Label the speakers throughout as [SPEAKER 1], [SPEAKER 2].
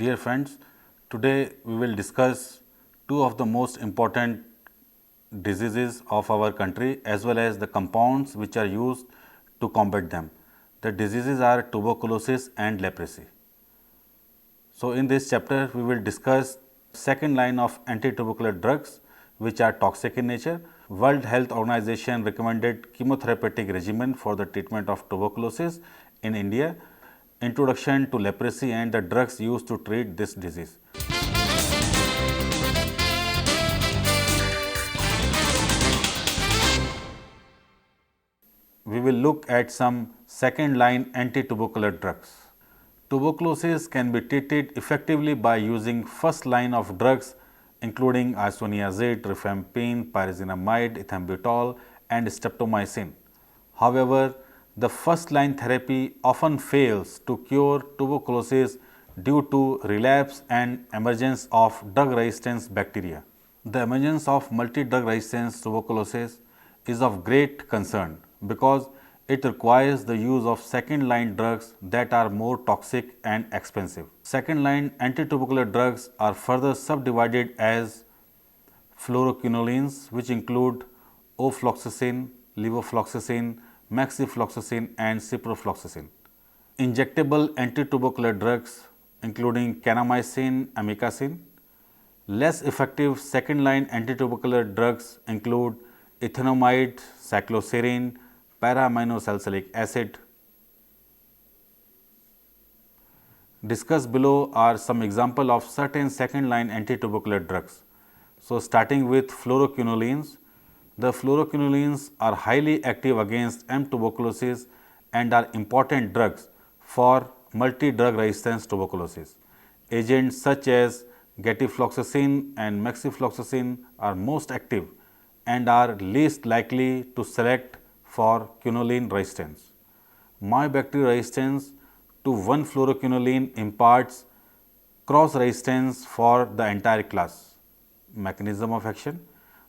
[SPEAKER 1] Dear friends, today we will discuss two of the most important diseases of our country as well as the compounds which are used to combat them. The diseases are tuberculosis and leprosy. So, in this chapter we will discuss second line of anti-tubercular drugs which are toxic in nature. World Health Organization recommended chemotherapeutic regimen for the treatment of tuberculosis in India, introduction to leprosy and the drugs used to treat this disease. We will look at some second line anti-tubercular drugs. Tuberculosis can be treated effectively by using first line of drugs including isoniazid, rifampicin, pyrazinamide, ethambutol and streptomycin. However, the first line therapy often fails to cure tuberculosis due to relapse and emergence of drug resistance bacteria. The emergence of multidrug resistance tuberculosis is of great concern because it requires the use of second line drugs that are more toxic and expensive. Second line anti-tubercular drugs are further subdivided as fluoroquinolones, which include ofloxacin, levofloxacin, moxifloxacin and ciprofloxacin. Injectable anti-tubercular drugs including kanamycin, amikacin. Less effective second line anti-tubercular drugs include ethanomide, cycloserine, para-aminosalicylic acid. Discussed below are some examples of certain second line anti-tubercular drugs. So, starting with fluoroquinolones. The fluoroquinolones are highly active against M. tuberculosis and are important drugs for multi-drug resistance tuberculosis. Agents such as getifloxacin and moxifloxacin are most active and are least likely to select for quinoline resistance. Myobacterial resistance to one fluoroquinolone imparts cross resistance for the entire class. Mechanism of action: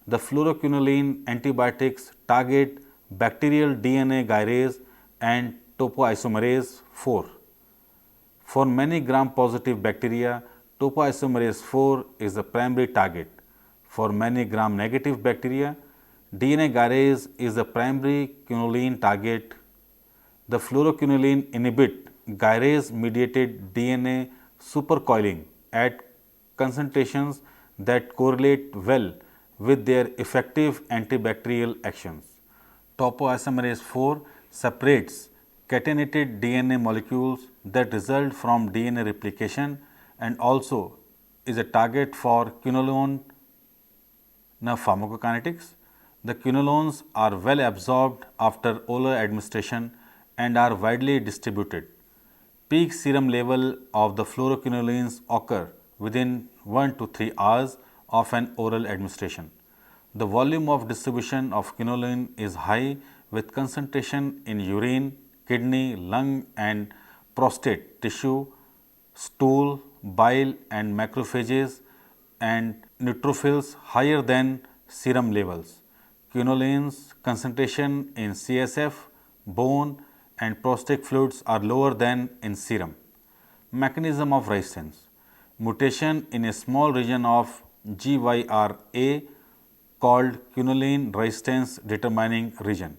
[SPEAKER 1] the fluoroquinolone antibiotics target bacterial DNA gyrase and topoisomerase 4. For many gram-positive bacteria, topoisomerase 4 is the primary target. For many gram-negative bacteria, DNA gyrase is the primary quinoline target. The fluoroquinolone inhibit gyrase-mediated DNA supercoiling at concentrations that correlate well with their effective antibacterial actions. Topoisomerase 4 separates catenated DNA molecules that result from DNA replication and also is a target for quinolone pharmacokinetics. The quinolones are well absorbed after oral administration and are widely distributed. Peak serum level of the fluoroquinolones occur within 1 to 3 hours of an oral administration. The volume of distribution of quinolone is high with concentration in urine, kidney, lung and prostate tissue, stool, bile and macrophages and neutrophils higher than serum levels. Quinoline's concentration in CSF, bone and prostate fluids are lower than in serum. Mechanism of resistance: mutation in a small region of GYRA called quinoline resistance determining region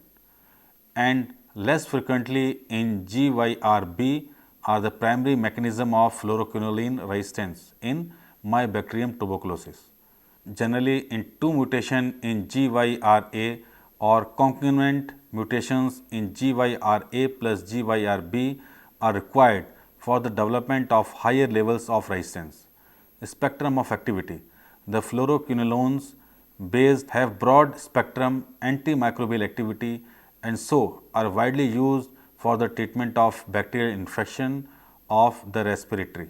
[SPEAKER 1] and less frequently in GYRB are the primary mechanism of fluoroquinolone resistance in Mycobacterium tuberculosis. Generally, in 2 mutations in GYRA or concomitant mutations in GYRA plus GYRB are required for the development of higher levels of resistance. Spectrum of activity: the fluoroquinolones based have broad spectrum antimicrobial activity and so are widely used for the treatment of bacterial infection of the respiratory,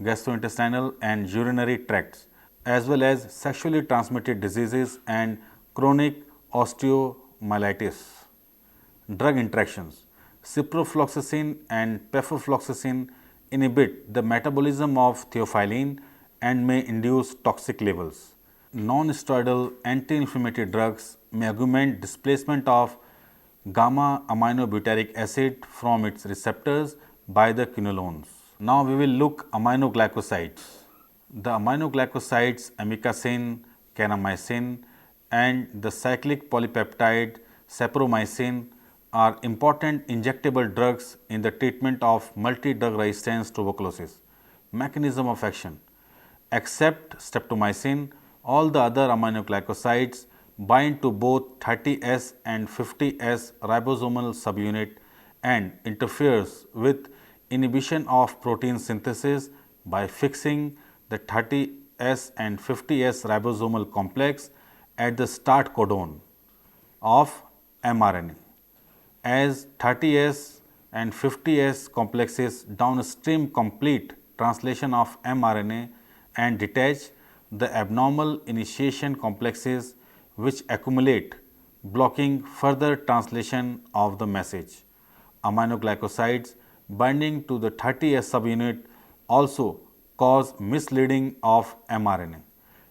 [SPEAKER 1] gastrointestinal and urinary tracts as well as sexually transmitted diseases and chronic osteomyelitis. Drug interactions: ciprofloxacin and pefloxacin inhibit the metabolism of theophylline and may induce toxic levels. Non-steroidal anti-inflammatory drugs may augment displacement of gamma aminobutyric acid from its receptors by the quinolones. Now we will look aminoglycosides. The aminoglycosides amikacin, kanamycin and the cyclic polypeptide sapromycin are important injectable drugs in the treatment of multidrug resistant tuberculosis. Mechanism of action: except streptomycin, all the other aminoglycosides bind to both 30S and 50S ribosomal subunit and interferes with inhibition of protein synthesis by fixing the 30S and 50S ribosomal complex at the start codon of mRNA. As 30S and 50S complexes downstream complete translation of mRNA and detach the abnormal initiation complexes which accumulate, blocking further translation of the message. Aminoglycosides binding to the 30S subunit also cause misleading of mRNA,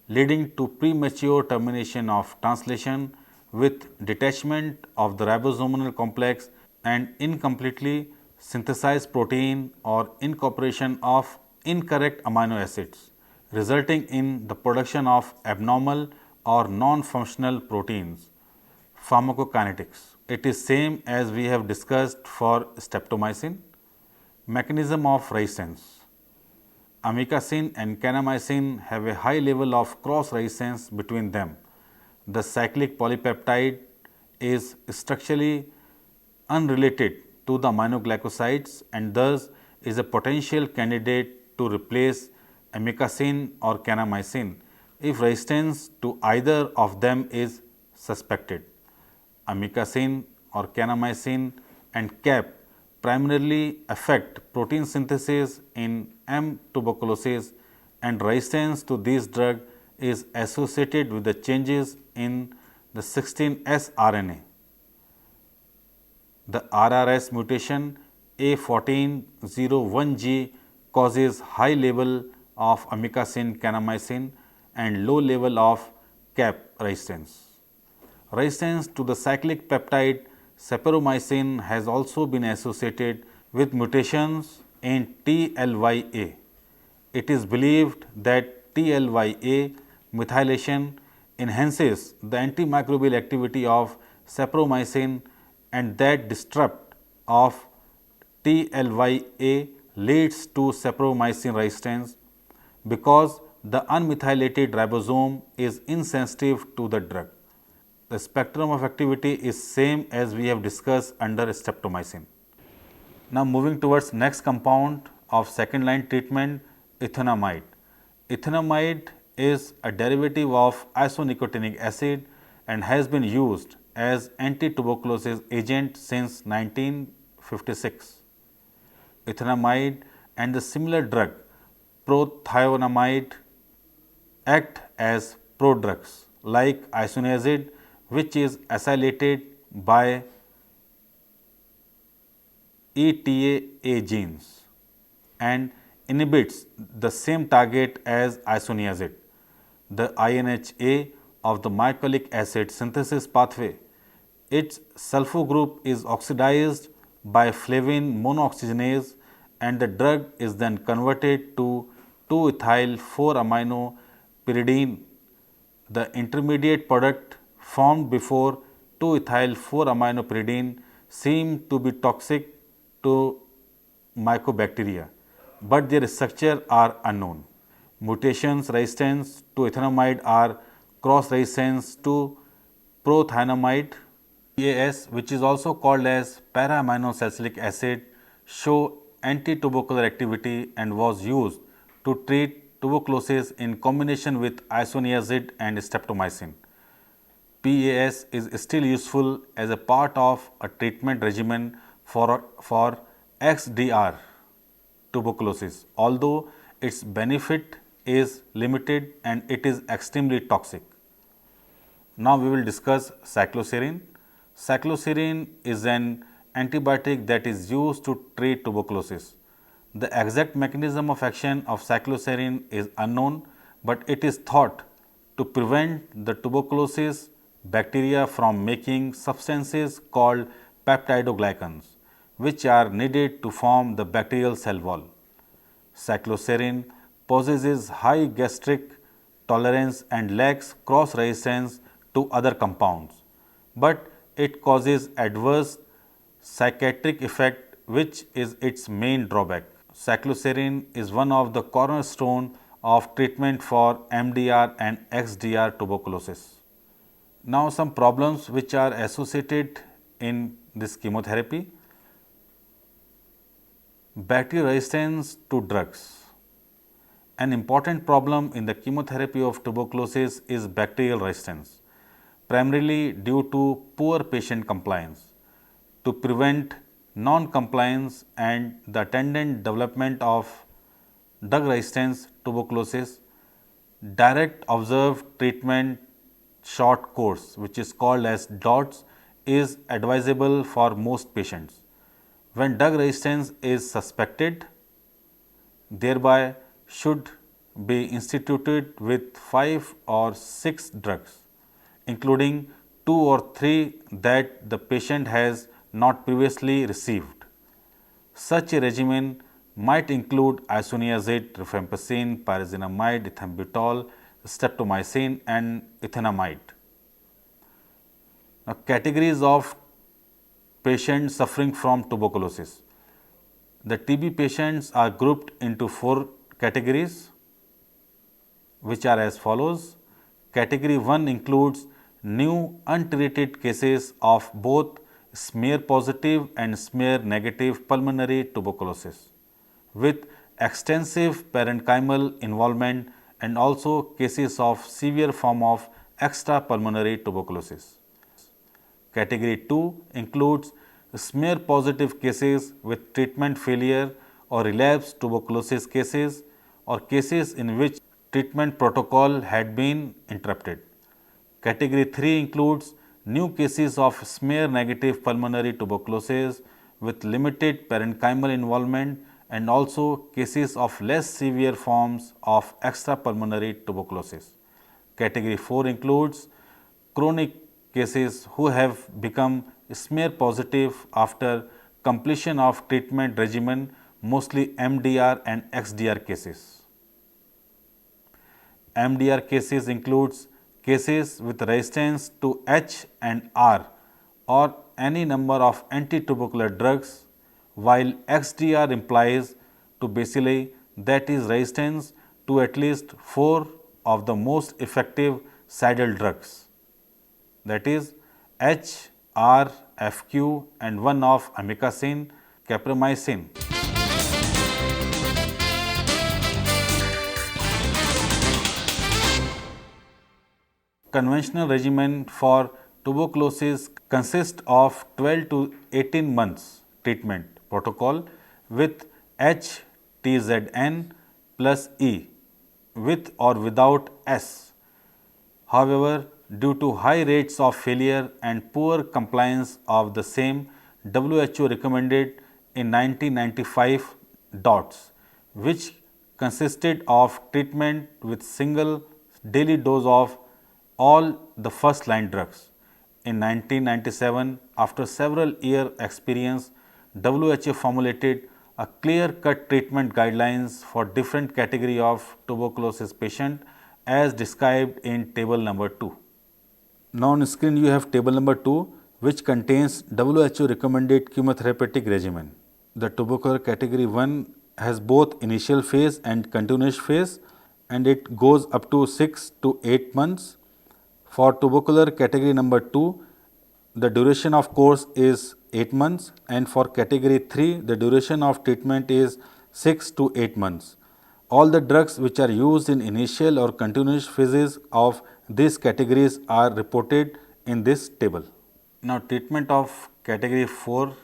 [SPEAKER 1] leading to premature termination of translation with detachment of the ribosomal complex and incompletely synthesized protein or incorporation of incorrect amino acids, resulting in the production of abnormal or non-functional proteins. Pharmacokinetics: it is same as we have discussed for streptomycin. Mechanism of resistance: amikacin and kanamycin have a high level of cross resistance between them. The cyclic polypeptide is structurally unrelated to the aminoglycosides and thus is a potential candidate to replace amikacin or kanamycin if resistance to either of them is suspected. Amikacin or kanamycin and CAP primarily affect protein synthesis in M. tuberculosis and resistance to this drug is associated with the changes in the 16S RNA. The RRS mutation A1401G causes high level of amikacin kanamycin and low level of CAP resistance. Resistance to the cyclic peptide sapromycin has also been associated with mutations in TLYA. It is believed that TLYA methylation enhances the antimicrobial activity of sapromycin and that disrupt of TLYA leads to sapromycin resistance because the unmethylated ribosome is insensitive to the drug. The spectrum of activity is same as we have discussed under streptomycin. Now moving towards next compound of second line treatment, ethanamide. Ethanamide is a derivative of isonicotinic acid and has been used as anti-tuberculosis agent since 1956. Ethanamide and the similar drug prothionamide act as prodrugs like isoniazid, which is acylated by ETAA genes and inhibits the same target as isoniazid, the INHA of the mycolic acid synthesis pathway. Its sulfur group is oxidized by flavin monooxygenase and the drug is then converted to 2-ethyl-4-aminopyridine. The intermediate product formed before 2-ethyl-4-aminopyridine seem to be toxic to mycobacteria, but their structure are unknown. Mutations resistance to ethanamide are cross resistance to prothionamide. PAS, which is also called as para-aminosalicylic acid, show anti-tubercular activity and was used to treat tuberculosis in combination with isoniazid and streptomycin. PAS is still useful as a part of a treatment regimen for XDR tuberculosis, although its benefit is limited and it is extremely toxic. Now we will discuss cycloserine. Cycloserine is an antibiotic that is used to treat tuberculosis. The exact mechanism of action of cycloserine is unknown, but it is thought to prevent the tuberculosis bacteria from making substances called peptidoglycans, which are needed to form the bacterial cell wall. Cycloserine possesses high gastric tolerance and lacks cross resistance to other compounds, but it causes adverse psychiatric effect, which is its main drawback. Cycloserine is one of the cornerstone of treatment for MDR and XDR tuberculosis. Now, some problems which are associated in this chemotherapy. Bacterial resistance to drugs. An important problem in the chemotherapy of tuberculosis is bacterial resistance, primarily due to poor patient compliance. To prevent non-compliance and the attendant development of drug resistance tuberculosis, direct observed treatment short course, which is called as DOTS, is advisable for most patients. When drug resistance is suspected, thereby should be instituted with 5 or 6 drugs, including 2 or 3 that the patient has not previously received. Such a regimen might include isoniazid, rifampicin, pyrazinamide, ethambutol, streptomycin and ethanamide. Now, categories of patients suffering from tuberculosis. The TB patients are grouped into 4 categories, which are as follows. Category 1 includes new untreated cases of both smear positive and smear negative pulmonary tuberculosis with extensive parenchymal involvement and also cases of severe form of extrapulmonary tuberculosis. Category 2 includes smear positive cases with treatment failure or relapsed tuberculosis cases or cases in which treatment protocol had been interrupted. Category 3 includes new cases of smear negative pulmonary tuberculosis with limited parenchymal involvement and also cases of less severe forms of extrapulmonary tuberculosis. Category 4 includes chronic cases who have become smear positive after completion of treatment regimen, mostly MDR and XDR cases. MDR cases includes cases with resistance to H and R or any number of anti-tubercular drugs, while XDR implies to bacilli, that is resistance to at least 4 of the most effective saddle drugs, that is H, R, FQ and one of amikacin, capromycin. Conventional regimen for tuberculosis consists of 12 to 18 months treatment protocol with HTZN plus E with or without S. However, due to high rates of failure and poor compliance of the same, WHO recommended in 1995 DOTS, which consisted of treatment with single daily dose of all the first line drugs. In 1997, after several year experience, WHO formulated a clear-cut treatment guidelines for different category of tuberculosis patient as described in table number 2. Now on screen you have table number 2, which contains WHO recommended chemotherapeutic regimen. The tubercular category 1 has both initial phase and continuous phase, and it goes up to 6 to 8 months. For tubercular category number 2, the duration of course is 8 months, and for category 3, the duration of treatment is 6 to 8 months. All the drugs which are used in initial or continuous phases of these categories are reported in this table. Now, treatment of category 4,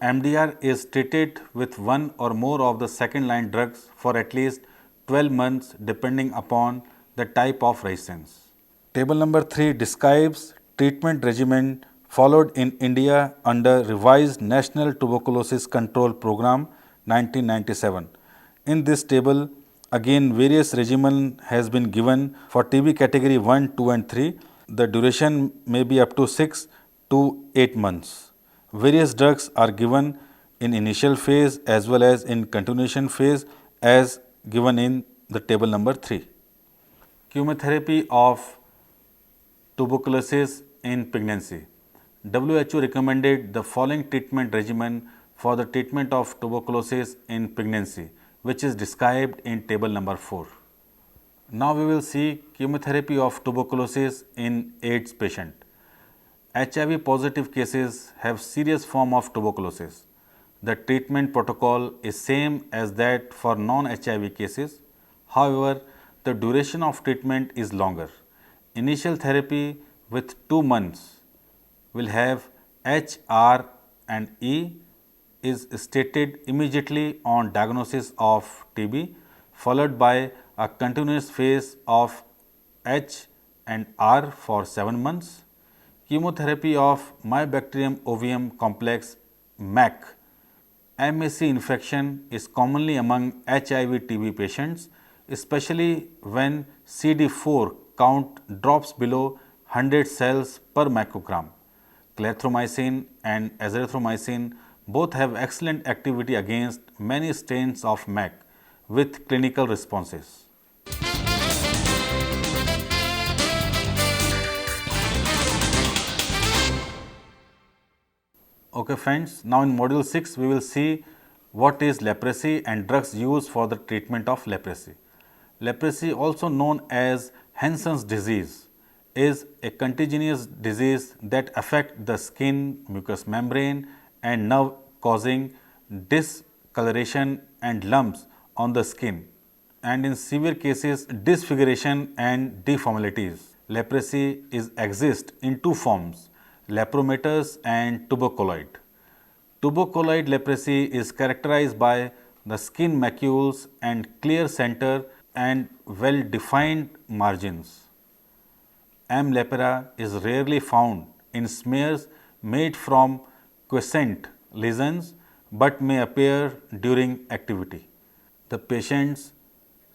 [SPEAKER 1] MDR is treated with one or more of the second line drugs for at least 12 months depending upon the type of resistance. Table number 3 describes treatment regimen followed in India under revised National Tuberculosis Control Program 1997. In this table, again various regimen has been given for TB category 1, 2 and 3. The duration may be up to 6 to 8 months. Various drugs are given in initial phase as well as in continuation phase as given in the table number 3. Chemotherapy of tuberculosis in pregnancy. WHO recommended the following treatment regimen for the treatment of tuberculosis in pregnancy, which is described in table number 4. Now we will see chemotherapy of tuberculosis in AIDS patient. HIV positive cases have serious form of tuberculosis. The treatment protocol is same as that for non-HIV cases. However, the duration of treatment is longer. Initial therapy with 2 months will have H, R and E is stated immediately on diagnosis of TB, followed by a continuous phase of H and R for 7 months. Chemotherapy of Mycobacterium ovium complex MAC. MAC infection is commonly among HIV TB patients, especially when CD4 count drops below 100 cells per microgram. Clarithromycin and azithromycin both have excellent activity against many strains of MAC with clinical responses. Okay friends, now in module 6 we will see what is leprosy and drugs used for the treatment of leprosy. Leprosy, also known as Hansen's disease, is a contagious disease that affects the skin, mucous membrane and nerve, causing discoloration and lumps on the skin, and in severe cases disfiguration and deformities. Leprosy exists in 2 forms, lepromatous and tuberculoid. Tuberculoid leprosy is characterized by the skin macules and clear center and well-defined margins. M. lepra is rarely found in smears made from quiescent lesions but may appear during activity. The patient's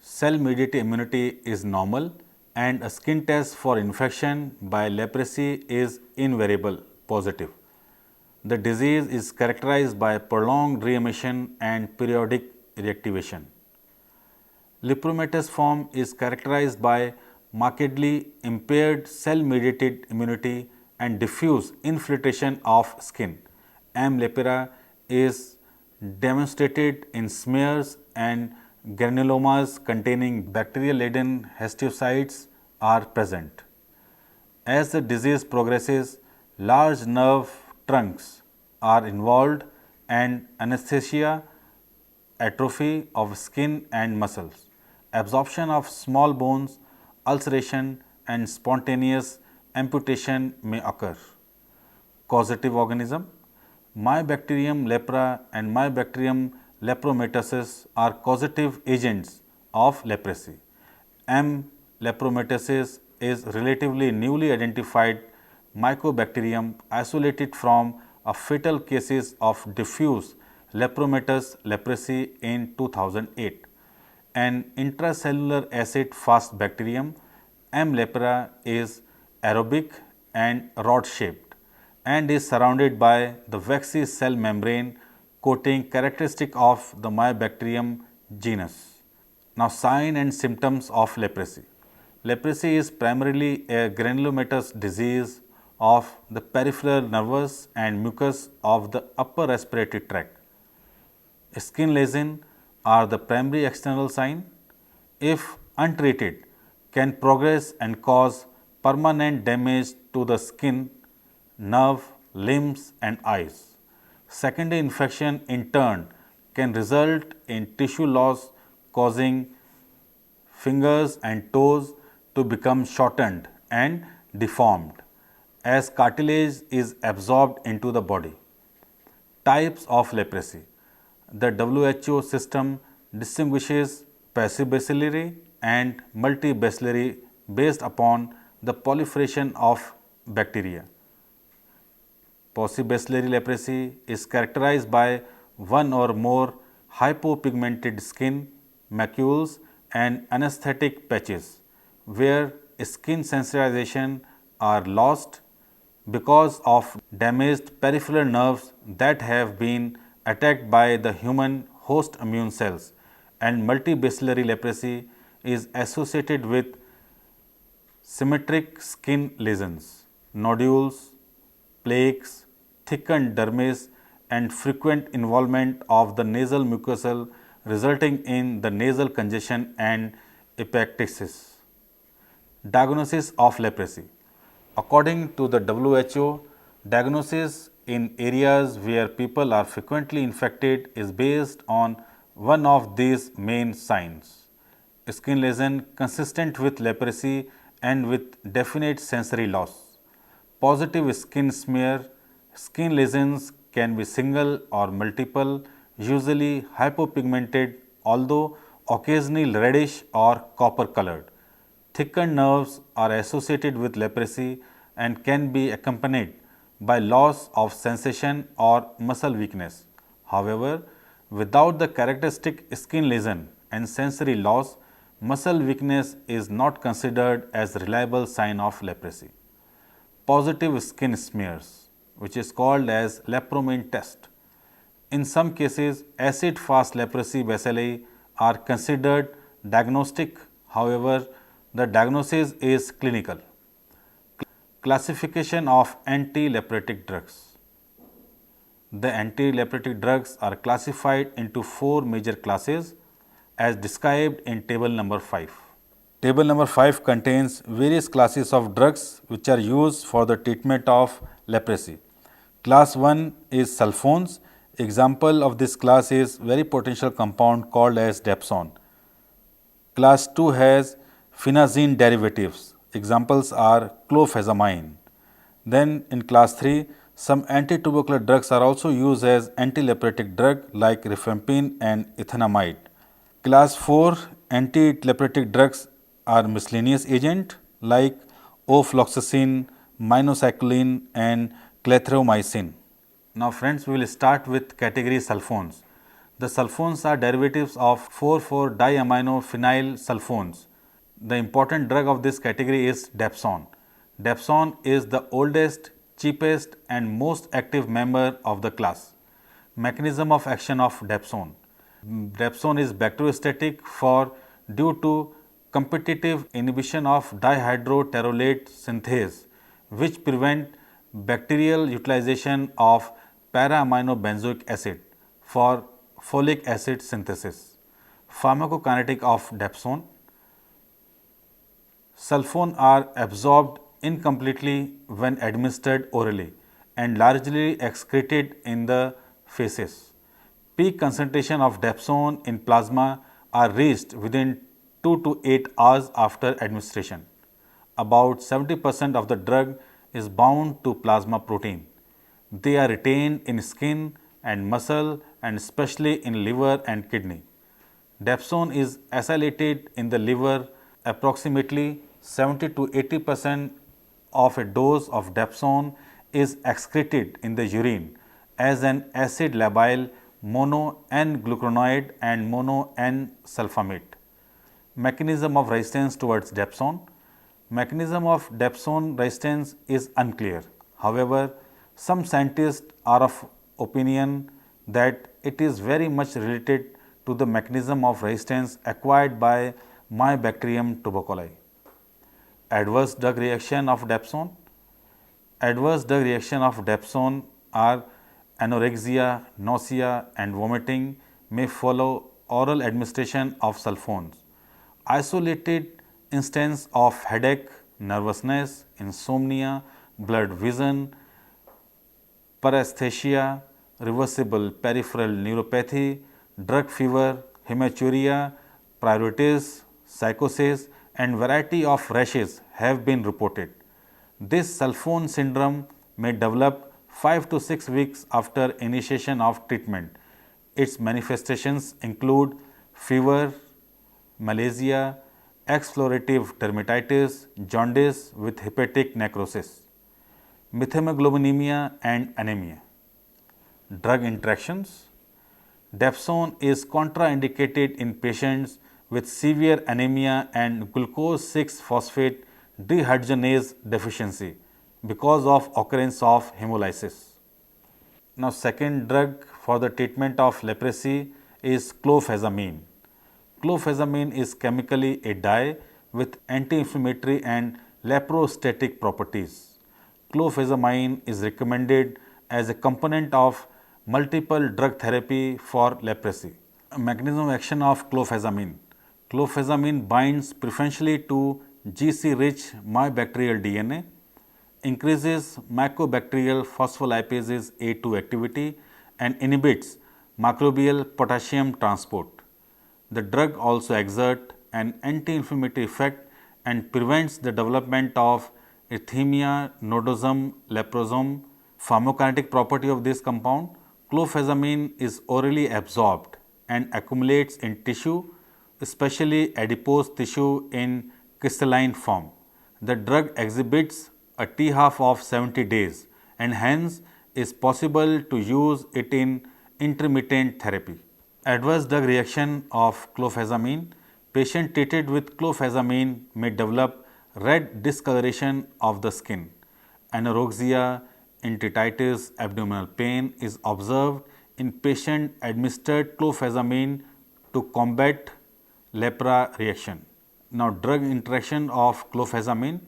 [SPEAKER 1] cell-mediated immunity is normal and a skin test for infection by leprosy is invariable positive. The disease is characterized by prolonged reemission and periodic reactivation. Lepromatous form is characterized by markedly impaired cell-mediated immunity and diffuse infiltration of skin. M. lepra is demonstrated in smears and granulomas containing bacterial-laden histiocytes are present. As the disease progresses, large nerve trunks are involved and anesthesia, atrophy of skin and muscles, absorption of small bones, ulceration and spontaneous amputation may occur. Causative organism. Mycobacterium lepra and Mycobacterium lepromatosis are causative agents of leprosy. M. lepromatosis is relatively newly identified Mycobacterium isolated from a fatal cases of diffuse lepromatous leprosy in 2008. An intracellular acid-fast bacterium, M. lepra, is aerobic and rod-shaped and is surrounded by the waxy cell membrane coating characteristic of the Mycobacterium genus. Now, sign and symptoms of leprosy. Leprosy is primarily a granulomatous disease of the peripheral nervous and mucus of the upper respiratory tract. Skin lesions are the primary external sign. If untreated, can progress and cause permanent damage to the skin, nerve, limbs and eyes. Secondary infection in turn can result in tissue loss, causing fingers and toes to become shortened and deformed as cartilage is absorbed into the body. Types of leprosy. The WHO system distinguishes passibacillary and multibacillary based upon the proliferation of bacteria. Passibacillary leprosy is characterized by one or more hypopigmented skin, macules and anesthetic patches where skin sensitization are lost because of damaged peripheral nerves that have been attacked by the human host immune cells and multibacillary leprosy is associated with symmetric skin lesions, nodules, plaques, thickened dermis, and frequent involvement of the nasal mucosal resulting in the nasal congestion and epistaxis. Diagnosis of leprosy. According to the WHO, diagnosis in areas where people are frequently infected is based on one of these main signs: skin lesion consistent with leprosy and with definite sensory loss. Positive skin smear. Skin lesions can be single or multiple, usually hypopigmented, although occasionally reddish or copper colored. Thickened nerves are associated with leprosy and can be accompanied by loss of sensation or muscle weakness. However, without the characteristic skin lesion and sensory loss, muscle weakness is not considered as a reliable sign of leprosy. Positive skin smears, which is called as lepromine test. In some cases, acid-fast leprosy bacilli are considered diagnostic. However, the diagnosis is clinical. Classification of anti-leprotic drugs. The anti-leprotic drugs are classified into 4 major classes as described in table number 5. Table number 5 contains various classes of drugs which are used for the treatment of leprosy. Class 1 is sulfones. Example of this class is very potential compound called as depson. Class 2 has phenazine derivatives. Examples are clofazamine. Then in class 3, some anti-tubercular drugs are also used as anti-leprotic drug like rifampin and ethanamide. Class 4 anti-leprotic drugs are miscellaneous agent like ofloxacin, minocycline and clarithromycin. Now friends, we will start with category sulfones. The sulfones are derivatives of 4,4-diaminophenyl sulfones. The important drug of this category is depson. Depson is the oldest, cheapest and most active member of the class. Mechanism of action of depson. Depson is bacteriostatic due to competitive inhibition of dihydroterolate synthase, which prevent bacterial utilization of para-aminobenzoic acid for folic acid synthesis. Pharmacokinetic of depson. Sulfone are absorbed incompletely when administered orally and largely excreted in the feces. Peak concentration of depson in plasma are reached within 2 to 8 hours after administration. About 70% of the drug is bound to plasma protein. They are retained in skin and muscle and especially in liver and kidney. Depson is acylated in the liver. Approximately 70 to 80% of a dose of depson is excreted in the urine as an acid labile mono N-glucuronide and mono N-sulfamate. Mechanism of resistance towards depson. Mechanism of depson resistance is unclear. However, some scientists are of opinion that it is very much related to the mechanism of resistance acquired by Mycobacterium tuberculosis. Adverse drug reaction of depson. Adverse drug reaction of depson are anorexia, nausea and vomiting may follow oral administration of sulfones. Isolated instance of headache, nervousness, insomnia, blurred vision, paresthesia, reversible peripheral neuropathy, drug fever, hematuria, pruritus, psychosis and variety of rashes have been reported. This sulfone syndrome may develop 5 to 6 weeks after initiation of treatment. Its manifestations include fever, malaise, explorative dermatitis, jaundice with hepatic necrosis, methemoglobinemia and anemia. Drug interactions. Depson is contraindicated in patients with severe anemia and glucose 6-phosphate dehydrogenase deficiency because of occurrence of hemolysis. Now, second drug for the treatment of leprosy is clofazamine. Clofazamine is chemically a dye with anti-inflammatory and leprostatic properties. Clofazamine is recommended as a component of multiple drug therapy for leprosy. Mechanism of action of clofazamine. Clofazamine binds preferentially to GC-rich myobacterial DNA, increases mycobacterial phospholipases A2 activity and inhibits microbial potassium transport. The drug also exerts an anti-inflammatory effect and prevents the development of erythema nodosum leprosum. Pharmacokinetic property of this compound: clofazamine is orally absorbed and accumulates in tissue, especially adipose tissue, in crystalline form. The drug exhibits a T-half of 70 days and hence is possible to use it in intermittent therapy. Adverse drug reaction of clofazamine. Patient treated with clofazamine may develop red discoloration of the skin. Anorexia, enteritis, abdominal pain is observed in patient administered clofazamine to combat lepra reaction. Now, drug interaction of clofazamine.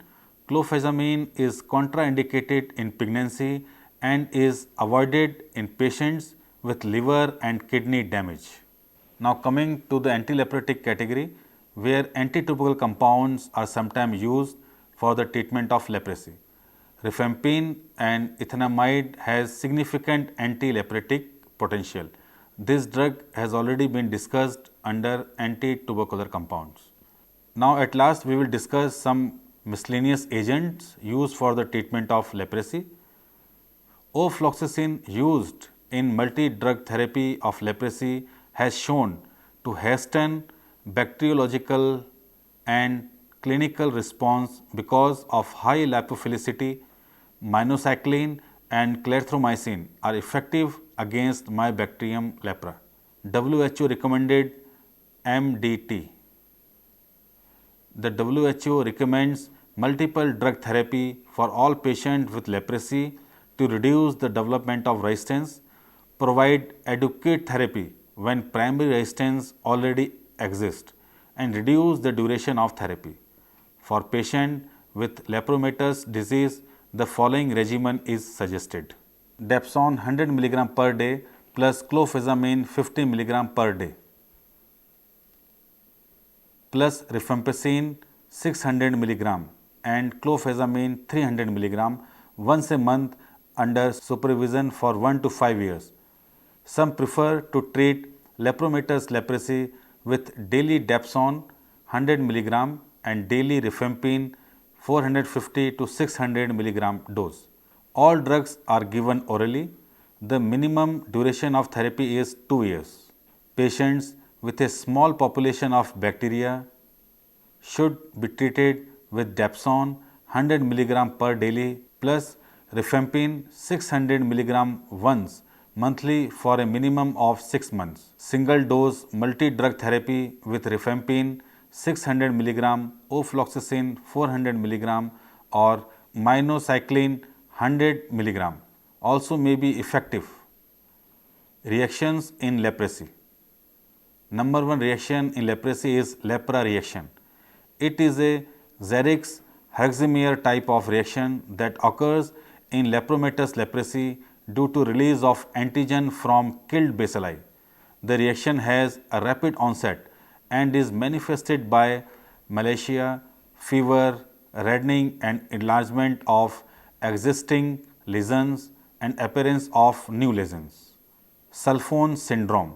[SPEAKER 1] Clofazamine is contraindicated in pregnancy and is avoided in patients with liver and kidney damage. Now, coming to the antileprotic category, where antitubercular compounds are sometimes used for the treatment of leprosy. Rifampin and ethanamide has significant antileprotic potential. This drug has already been discussed under antitubercular compounds. Now, at last we will discuss some miscellaneous agents used for the treatment of leprosy. Ofloxacin, used in multi-drug therapy of leprosy, has shown to hasten bacteriological and clinical response because of high lipophilicity. Minocycline and clarithromycin are effective against Mycobacterium lepra. WHO recommended MDT. The WHO recommends multiple drug therapy for all patients with leprosy to reduce the development of resistance, provide adequate therapy when primary resistance already exists, and reduce the duration of therapy. For patients with lepromatous disease, the following regimen is suggested: depson 100 mg per day plus clofazamine 50 mg per day plus rifampicin 600 mg and clofazamine 300 mg once a month under supervision for 1 to 5 years. Some prefer to treat lepromatous leprosy with daily depson 100 mg and daily rifampin 450 to 600 mg dose. All drugs are given orally. The minimum duration of therapy is 2 years. Patients with a small population of bacteria should be treated with depson 100 mg per daily plus rifampin 600 mg once monthly for a minimum of 6 months. Single dose multi-drug therapy with rifampin 600 mg, ofloxacin 400 mg or minocycline 100 mg also may be effective. Reactions in leprosy. Number 1 reaction in leprosy is lepra reaction. It is a Xerix Herxheimer type of reaction that occurs in lepromatous leprosy due to release of antigen from killed bacilli. The reaction has a rapid onset and is manifested by malacia, fever, reddening and enlargement of existing lesions and appearance of new lesions. Sulfone syndrome.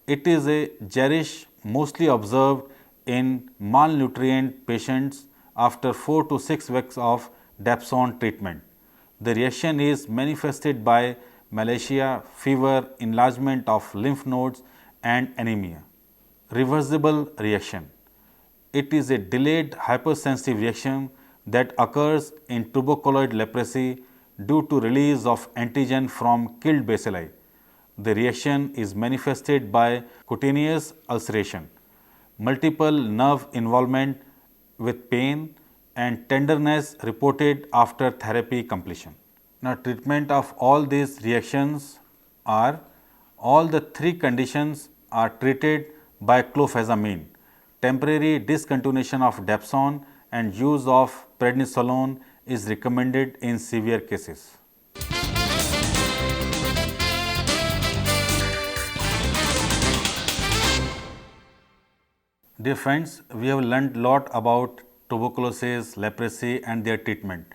[SPEAKER 1] It is a gerish mostly observed in malnutrient patients after 4 to 6 weeks of depson treatment. The reaction is manifested by malacia, fever, enlargement of lymph nodes and anemia. Reversible reaction. It is a delayed hypersensitive reaction that occurs in tuberculoid leprosy due to release of antigen from killed bacilli. The reaction is manifested by cutaneous ulceration, multiple nerve involvement with pain and tenderness reported after therapy completion. Now, treatment of all these reactions are: all the 3 conditions are treated by clofazamine temporary discontinuation of depson and use of prednisolone is recommended in severe cases. Dear friends, we have learned a lot about tuberculosis, leprosy and their treatment.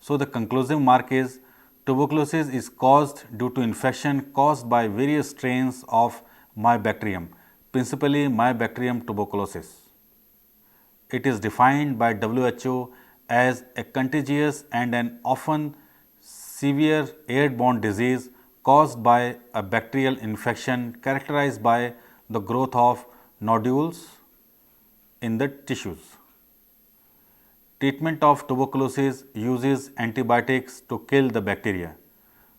[SPEAKER 1] So the conclusive mark is tuberculosis is caused due to infection caused by various strains of Mycobacterium, principally Mycobacterium tuberculosis. It is defined by WHO as a contagious and an often severe airborne disease caused by a bacterial infection characterized by the growth of nodules in the tissues. Treatment of tuberculosis uses antibiotics to kill the bacteria.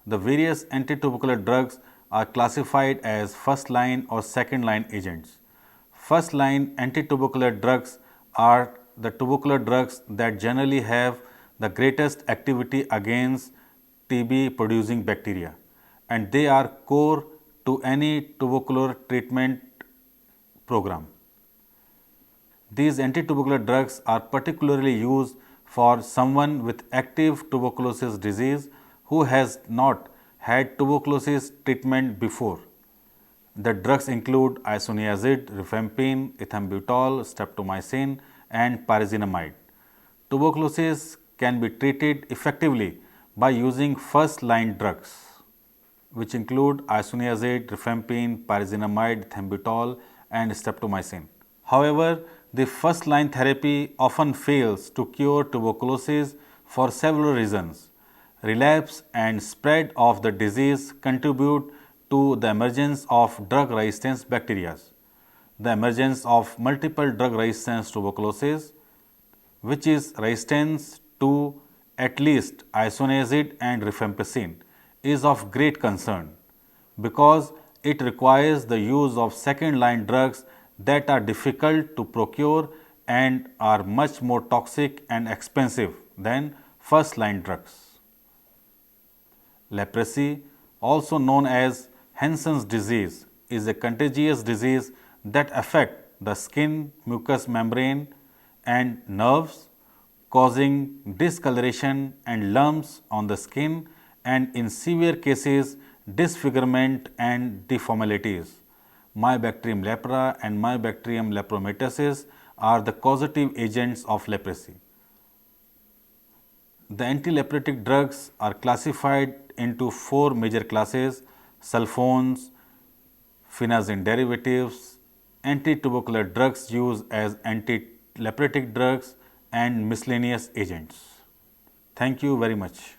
[SPEAKER 1] The various antitubercular drugs are classified as first line or second line agents. First line antitubercular drugs are the tubercular drugs that generally have the greatest activity against TB producing bacteria, and they are core to any tubercular treatment program. These antitubercular drugs are particularly used for someone with active tuberculosis disease who has not had tuberculosis treatment before. The drugs include isoniazid, rifampin, ethambutol, streptomycin and pyrazinamide. Tuberculosis can be treated effectively by using first line drugs, which include isoniazid, rifampin, pyrazinamide, ethambutol and streptomycin. However, the first line therapy often fails to cure tuberculosis for several reasons. Relapse and spread of the disease contribute to the emergence of drug resistance bacteria. The emergence of multiple drug resistance tuberculosis, which is resistance to at least isoniazid and rifampicin, is of great concern because it requires the use of second line drugs that are difficult to procure and are much more toxic and expensive than first line drugs. Leprosy, also known as Hansen's disease, is a contagious disease that affects the skin, mucous membrane and nerves, causing discoloration and lumps on the skin and in severe cases disfigurement and deformalities. Mycobacterium lepra and Mycobacterium lepromatosis are the causative agents of leprosy. The antileprotic drugs are classified into four major classes: sulfones, phenazine derivatives, antitubercular drugs used as antileprotic drugs, and miscellaneous agents. Thank you very much.